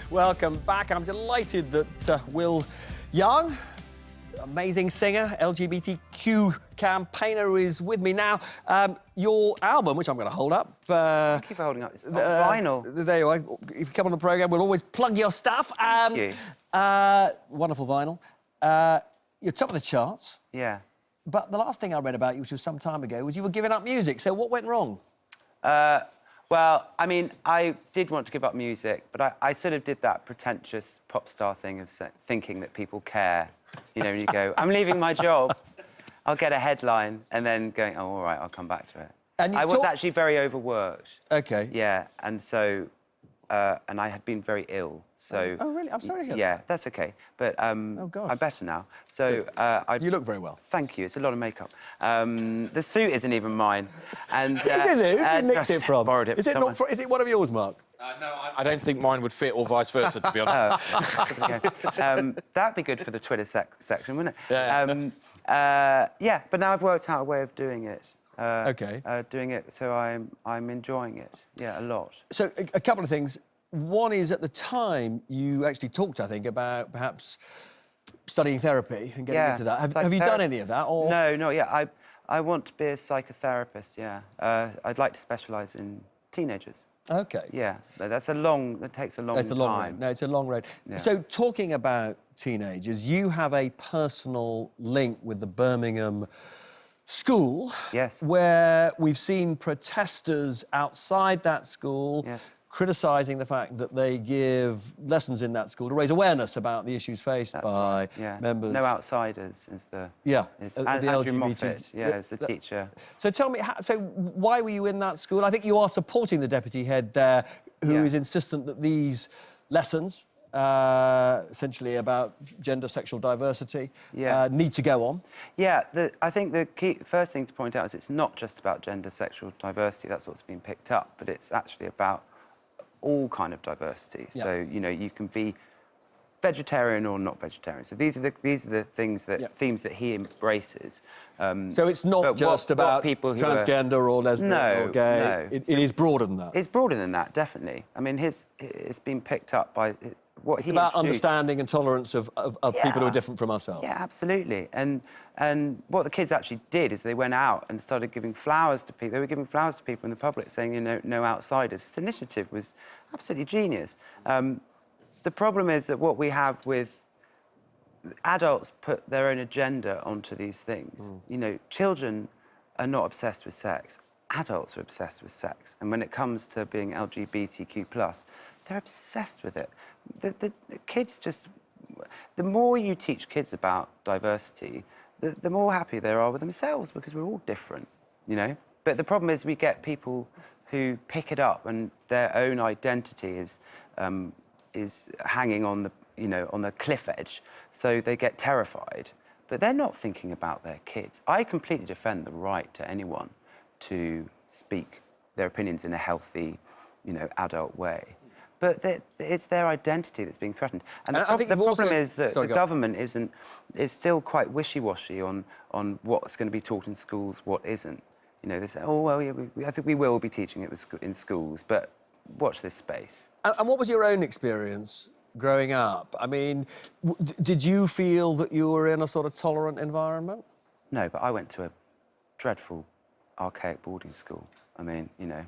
Welcome back. I'm delighted that Will Young, amazing singer, LGBTQ campaigner, is with me now. Your album, which I'm going to hold up. I keep holding up. It's on vinyl. There you are. If you come on the programme, we'll always plug your stuff. Thank you. Wonderful vinyl. You're top of the charts. Yeah. But the last thing I read about you, which was some time ago, was you were giving up music. So what went wrong? Well, I mean, I did want to give up music, but I sort of did that pretentious pop star thing of thinking that people care. You know, when you go, I'm leaving my job, I'll get a headline, and then going, oh, all right, I'll come back to it. And I was actually very overworked. OK. Yeah, and so... and I had been very ill, so... Oh, really? I'm sorry to hear Yeah, that. that's OK. But oh, gosh. I'm better now. So You look very well. Thank you. It's a lot of makeup. The suit isn't even mine. And Is it? Who did you nicked it from? Borrowed it is from it is it one of yours, Mark? No, I don't think mine would fit, or vice versa, to be honest. That'd be good for the Twitter section, wouldn't it? Yeah. Yeah, but now I've worked out a way of doing it. OK. Doing it, so I'm enjoying it. Yeah, a lot. So, a couple of things. One is, at the time, you actually talked, I think, about perhaps studying therapy and getting into that. Have you done any of that? Or... No, not yet. I want to be a psychotherapist, yeah. I'd like to specialise in teenagers. OK. Yeah, but that takes a long time. It's a long road. No, it's a long road. Yeah. So, talking about teenagers, you have a personal link with the Birmingham school. Yes. Where we've seen protesters outside that school. Yes. Criticising the fact that they give lessons in that school to raise awareness about the issues faced by members. No outsiders is the... Yeah. The Andrew Moffat, is the teacher. So tell me, so why were you in that school? I think you are supporting the deputy head there, who is insistent that these lessons, essentially about gender, sexual diversity, need to go on. Yeah, I think the first thing to point out is it's not just about gender, sexual diversity. That's what's been picked up, but it's actually about all kind of diversity. Yeah. So, you know, you can be vegetarian or not vegetarian. So these are the things that themes that he embraces. So it's not just about people who transgender or lesbian or gay. No. It is broader than that. It's broader than that, definitely. I mean, it's been picked up by what he about introduced. Understanding and tolerance of people who are different from ourselves. Yeah, absolutely. And what the kids actually did is they went out and started giving flowers to people. They were giving flowers to people in the public, saying, you know, no outsiders. This initiative was absolutely genius. The problem is that what we have with adults put their own agenda onto these things. You know, children are not obsessed with sex. Adults are obsessed with sex. And when it comes to being LGBTQ+, they're obsessed with it. The kids just... The more you teach kids about diversity, the more happy they are with themselves, because we're all different, you know? But the problem is we get people who pick it up and their own identity is hanging on the, you know, on the cliff edge, so they get terrified. But they're not thinking about their kids. I completely defend the right to anyone to speak their opinions in a healthy, you know, adult way. But it's their identity that's being threatened. And the problem is that the government is still quite wishy-washy on what's going to be taught in schools, what isn't. You know, they say, oh, well, yeah, I think we will be teaching it in schools, but watch this space. And what was your own experience growing up? I mean, did you feel that you were in a sort of tolerant environment? No, but I went to a dreadful, archaic boarding school. I mean, you know,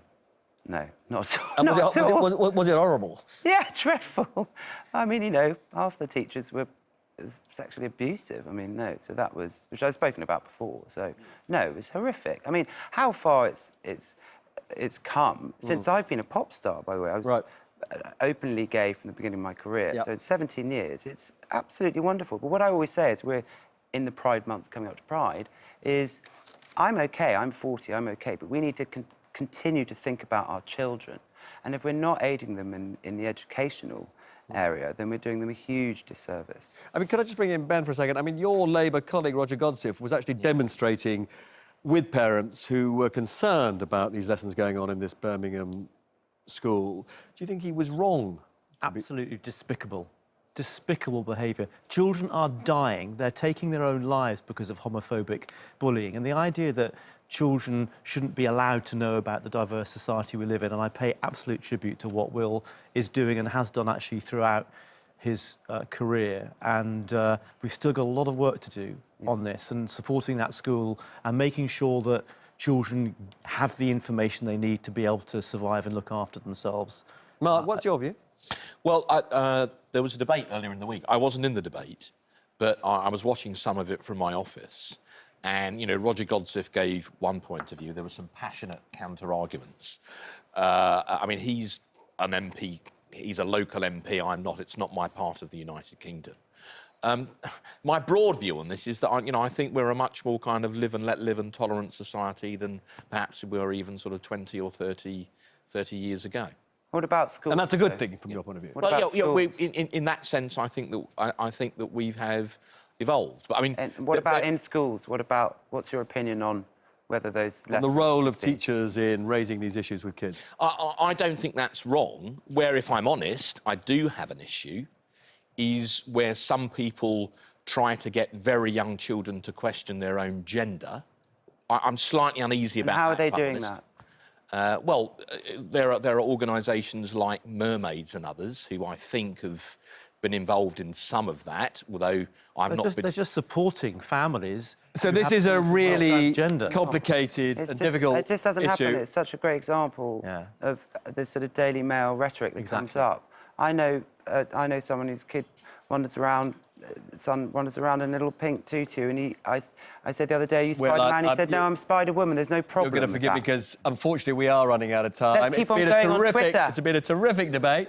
no, not at all. Was it horrible? Yeah, dreadful. I mean, you know, half the teachers were sexually abusive. I mean, no, so that was... Which I've spoken about before, so... No, it was horrific. I mean, how far it's come since I've been a pop star, by the way. I was openly gay from the beginning of my career. So in 17 years, it's absolutely wonderful. But what I always say is, we're in the Pride Month coming up to Pride, is I'm OK, I'm 40, I'm OK, but we need to continue to think about our children. And if we're not aiding them in the educational area, then we're doing them a huge disservice. I mean, can I just bring in Ben for a second? I mean, your Labour colleague, Roger Godsiff, was actually demonstrating with parents who were concerned about these lessons going on in this Birmingham school. Do you think he was wrong? Absolutely despicable. despicable behaviour. Children are dying. They're taking their own lives because of homophobic bullying. And the idea that children shouldn't be allowed to know about the diverse society we live in, and I pay absolute tribute to what Will is doing and has done actually throughout his career. And we've still got a lot of work to do on this, and supporting that school and making sure that children have the information they need to be able to survive and look after themselves. Mark, what's your view? Well, there was a debate earlier in the week. I wasn't in the debate, but I was watching some of it from my office. And, you know, Roger Goldsmith gave one point of view. There were some passionate counter-arguments. I mean, he's an MP. He's a local MP. I'm not. It's not my part of the United Kingdom. My broad view on this is that, I think we're a much more kind of live and let live and tolerant society than perhaps we were even sort of 20 or 30 years ago. What about schools? And that's a good thing from your point of view. What about schools? In that sense, I think that we have evolved. But I mean, and what about in schools? What's your opinion on whether those on the role of teachers in raising these issues with kids? I don't think that's wrong. Where, if I'm honest, I do have an issue, is where some people try to get very young children to question their own gender. I'm slightly uneasy about that. How are they if I'm doing honest. that? Well, there are organisations like Mermaids and others who I think have been involved in some of that, although They're just supporting families. So this is a really transgender. complicated and difficult It just doesn't issue. happen. It's such a great example of the sort of Daily Mail rhetoric that comes up. I know someone whose kid wanders around. Son wanders around in a little pink tutu, and I said the other day, "Are you Spider-Man?" He said, "No, I'm Spider-Woman. There's no problem." You're going to forgive me because, unfortunately, we are running out of time. Let's keep on going on Twitter. It's been a terrific debate.